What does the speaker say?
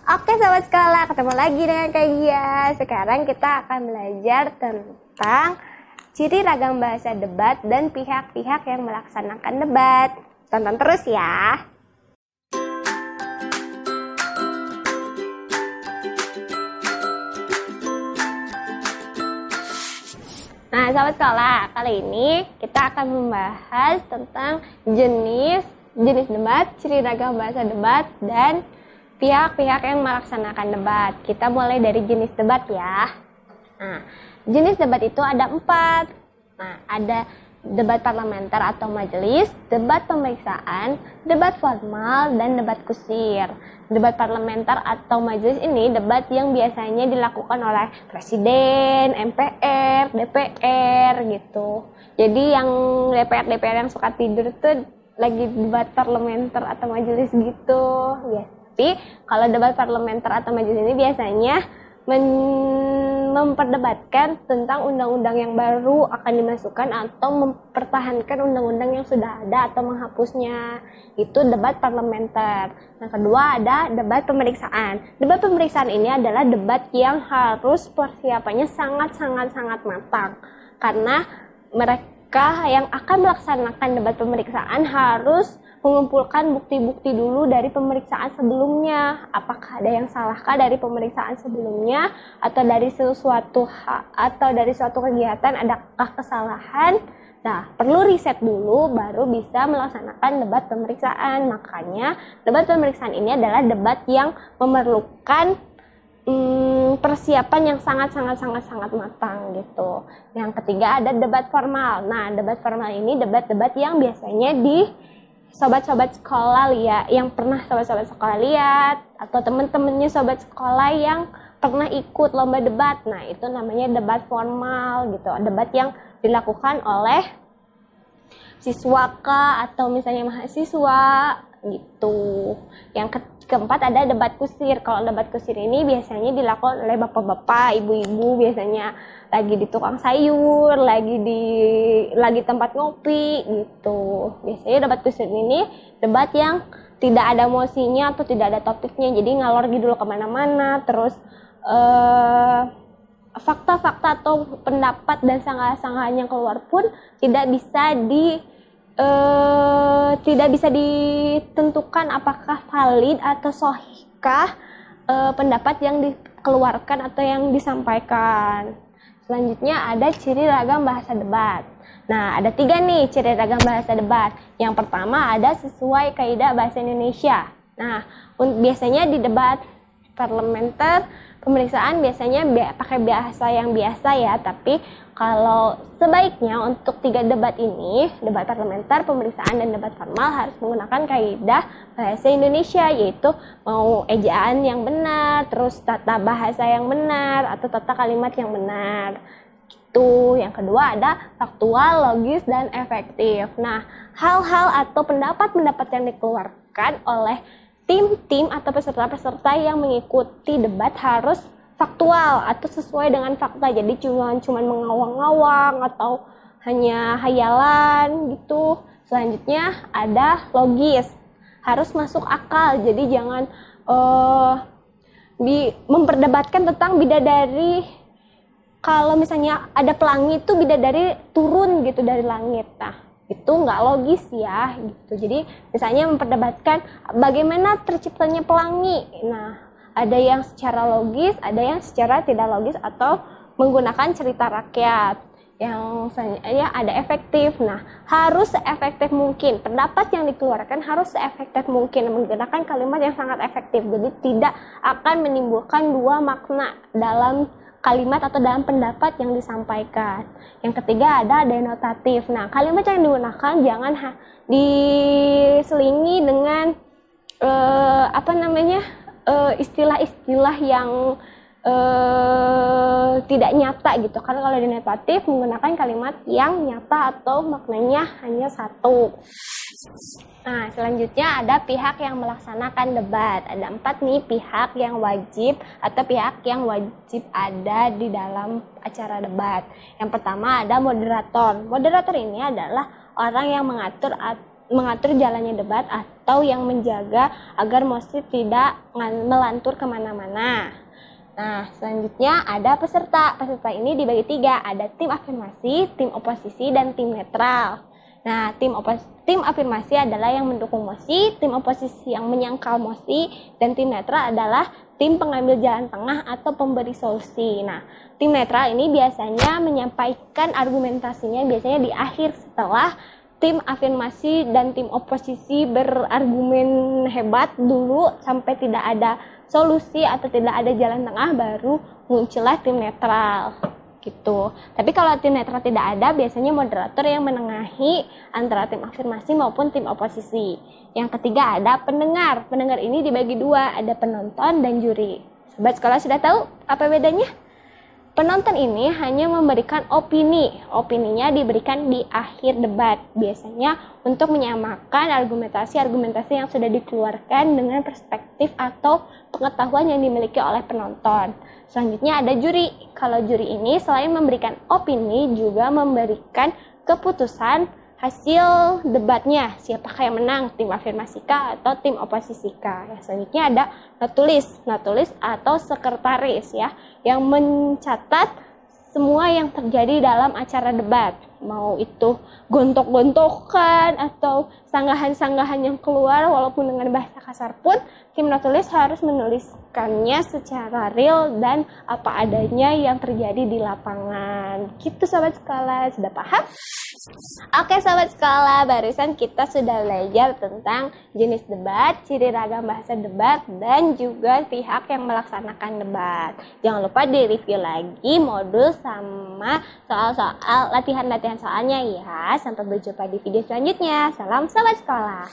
Oke sahabat sekolah, ketemu lagi dengan Kak Gia. Sekarang kita akan belajar tentang ciri ragam bahasa debat dan pihak-pihak yang melaksanakan debat. Tonton terus ya. Nah sahabat sekolah, kali ini kita akan membahas tentang jenis debat, ciri ragam bahasa debat, dan pihak-pihak yang melaksanakan debat. Kita mulai dari jenis debat ya. Nah, jenis debat itu ada 4. Nah, ada debat parlementer atau majelis, debat pemeriksaan, debat formal, dan debat kusir. Debat parlementer atau majelis ini debat yang biasanya dilakukan oleh presiden, MPR, DPR gitu. Jadi yang DPR yang suka tidur itu lagi debat parlementer atau majelis gitu ya. Tapi kalau debat parlementer atau majelis ini biasanya memperdebatkan tentang undang-undang yang baru akan dimasukkan atau mempertahankan undang-undang yang sudah ada atau menghapusnya. Itu debat parlementer. Yang kedua ada debat pemeriksaan. Debat pemeriksaan ini adalah debat yang harus persiapannya sangat matang. Karena mereka yang akan melaksanakan debat pemeriksaan harus mengumpulkan bukti-bukti dulu dari pemeriksaan sebelumnya. Apakah ada yang salahkah dari pemeriksaan sebelumnya, atau dari suatu kegiatan adakah kesalahan? Nah, perlu riset dulu baru bisa melaksanakan debat pemeriksaan. Makanya debat pemeriksaan ini adalah debat yang memerlukan persiapan yang sangat matang gitu. Yang ketiga ada debat formal. Nah, debat formal ini debat-debat yang biasanya sobat-sobat sekolah lihat, yang pernah sobat-sobat sekolah lihat, atau teman-temannya sobat sekolah yang pernah ikut lomba debat. Nah, itu namanya debat formal gitu. Debat yang dilakukan oleh siswa atau misalnya mahasiswa gitu. Yang keempat ada debat kusir. Kalau debat kusir ini biasanya dilakukan oleh bapak-bapak, ibu-ibu, biasanya lagi di tukang sayur, lagi tempat ngopi gitu. Biasanya debat kusir ini debat yang tidak ada emosinya atau tidak ada topiknya, jadi ngalor ngidul kemana-mana. Terus fakta-fakta atau pendapat dan sanggahan yang keluar pun tidak bisa ditentukan apakah valid atau sahihkah pendapat yang dikeluarkan atau yang disampaikan. Selanjutnya ada ciri ragam bahasa debat. Nah, ada 3 nih ciri ragam bahasa debat. Yang pertama ada sesuai kaidah bahasa Indonesia. Nah, biasanya di debat parlementer, pemeriksaan biasanya pakai bahasa yang biasa ya, tapi kalau sebaiknya untuk 3 debat ini, debat parlementer, pemeriksaan, dan debat formal harus menggunakan kaidah bahasa Indonesia, yaitu mau ejaan yang benar, terus tata bahasa yang benar, atau tata kalimat yang benar. Gitu. Yang kedua ada faktual, logis, dan efektif. Nah, hal-hal atau pendapat-pendapat yang dikeluarkan oleh tim-tim atau peserta-peserta yang mengikuti debat harus faktual atau sesuai dengan fakta. Jadi cuma mengawang-awang atau hanya hayalan gitu. Selanjutnya ada logis, harus masuk akal. Jadi jangan memperdebatkan tentang bidadari. Kalau misalnya ada pelangi itu bidadari turun gitu dari langit. Nah, itu nggak logis ya gitu. Jadi misalnya memperdebatkan bagaimana terciptanya pelangi. Nah, ada yang secara logis, ada yang secara tidak logis, atau menggunakan cerita rakyat. Yang ya ada efektif. Nah, harus seefektif mungkin. Pendapat yang dikeluarkan harus seefektif mungkin, menggunakan kalimat yang sangat efektif. Jadi tidak akan menimbulkan 2 makna dalam kalimat atau dalam pendapat yang disampaikan. Yang ketiga ada denotatif. Nah, kalimat yang digunakan jangan diselingi dengan istilah-istilah yang tidak nyata gitu. Karena kalau denotatif menggunakan kalimat yang nyata atau maknanya hanya satu. Nah, selanjutnya ada pihak yang melaksanakan debat. Ada 4 nih pihak yang wajib atau pihak yang wajib ada di dalam acara debat. Yang pertama ada moderator. Moderator ini adalah orang yang mengatur mengatur jalannya debat atau yang menjaga agar mosi tidak melantur kemana-mana. Nah, selanjutnya ada peserta. Peserta ini dibagi 3, ada tim afirmasi, tim oposisi, dan tim netral. Nah, tim afirmasi adalah yang mendukung mosi, tim oposisi yang menyangkal mosi, dan tim netral adalah tim pengambil jalan tengah atau pemberi solusi. Nah, tim netral ini biasanya menyampaikan argumentasinya biasanya di akhir setelah tim afirmasi dan tim oposisi berargumen hebat dulu sampai tidak ada solusi atau tidak ada jalan tengah, baru muncullah tim netral. Gitu. Tapi kalau tim netral tidak ada, biasanya moderator yang menengahi antara tim afirmasi maupun tim oposisi. Yang ketiga ada pendengar. Pendengar ini dibagi 2, ada penonton dan juri. Sobat sekolah sudah tahu apa bedanya? Penonton ini hanya memberikan opini. Opininya diberikan di akhir debat. Biasanya untuk menyamakan argumentasi-argumentasi yang sudah dikeluarkan dengan perspektif atau pengetahuan yang dimiliki oleh penonton. Selanjutnya ada juri. Kalau juri ini selain memberikan opini juga memberikan keputusan hasil debatnya. Siapakah yang menang, tim afirmasikah atau tim oposisikah. Selanjutnya ada notulis atau sekretaris ya, yang mencatat semua yang terjadi dalam acara debat. Mau itu gontok-gontokan atau sanggahan-sanggahan yang keluar walaupun dengan bahasa kasar pun, tim notulis harus menuliskannya secara real dan apa adanya yang terjadi di lapangan. Gitu sobat sekolah, sudah paham? Oke sobat sekolah, barusan kita sudah belajar tentang jenis debat, ciri ragam bahasa debat, dan juga pihak yang melaksanakan debat. Jangan lupa di-review lagi modul sama soal-soal latihan-latihan soalnya ya. Sampai berjumpa di video selanjutnya. Salam sobat sekolah.